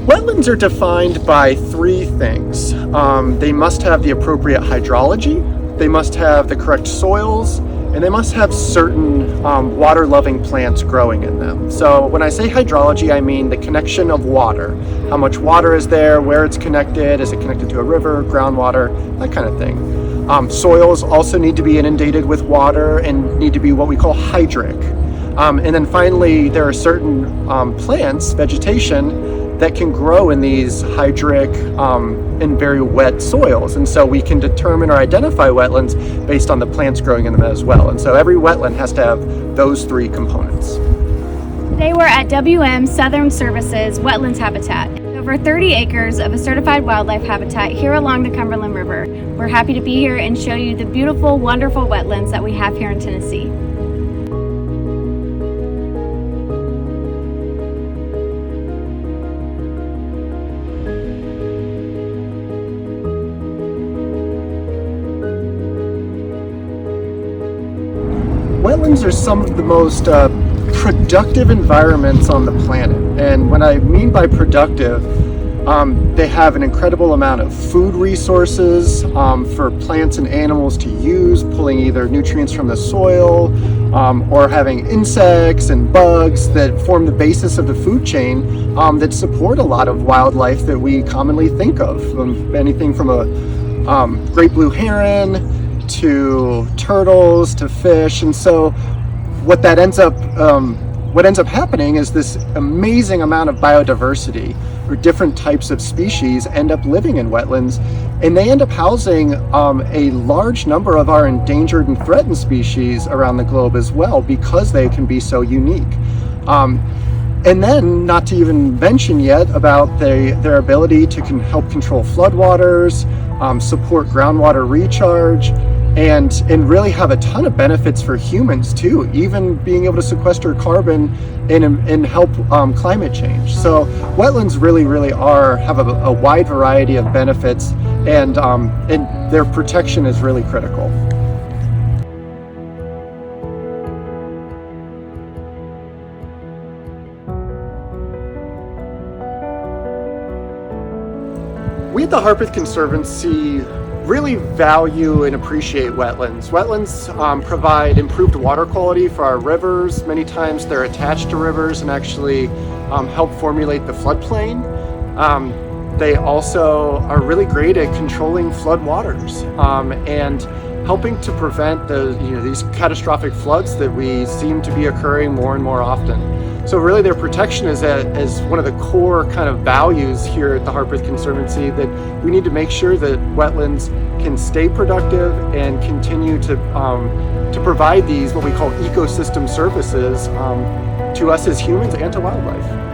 Wetlands are defined by three things. They must have the appropriate hydrology, they must have the correct soils, and they must have certain water-loving plants growing in them. So when I say hydrology, I mean the connection of water. How much water is there, where it's connected, is it connected to a river, groundwater, that kind of thing. Soils also need to be inundated with water and need to be what we call hydric. And then finally, there are certain plants, vegetation, that can grow in these hydric and very wet soils. And so we can determine or identify wetlands based on the plants growing in them as well. And so every wetland has to have those three components. Today we're at WM Southern Services Wetlands Habitat. Over 30 acres of a certified wildlife habitat here along the Cumberland River. We're happy to be here and show you the beautiful, wonderful wetlands that we have here in Tennessee. Wetlands are some of the most productive environments on the planet. And what I mean by productive, they have an incredible amount of food resources for plants and animals to use, pulling either nutrients from the soil or having insects and bugs that form the basis of the food chain that support a lot of wildlife that we commonly think of. Anything from a great blue heron to turtles to fish. And so what ends up happening is this amazing amount of biodiversity, where different types of species end up living in wetlands, and they end up housing a large number of our endangered and threatened species around the globe as well, because they can be so unique. And then, not to even mention yet about their ability to help control floodwaters, support groundwater recharge, and really have a ton of benefits for humans too, even being able to sequester carbon and help climate change. So wetlands really have a wide variety of benefits, and their protection is really critical. We at the Harpeth Conservancy really value and appreciate wetlands. Wetlands provide improved water quality for our rivers. Many times they're attached to rivers and actually help formulate the floodplain. They also are really great at controlling floodwaters and helping to prevent these catastrophic floods that we seem to be occurring more and more often. So really their protection is one of the core kind of values here at the Harpeth Conservancy, that we need to make sure that wetlands can stay productive and continue to provide these what we call ecosystem services to us as humans and to wildlife.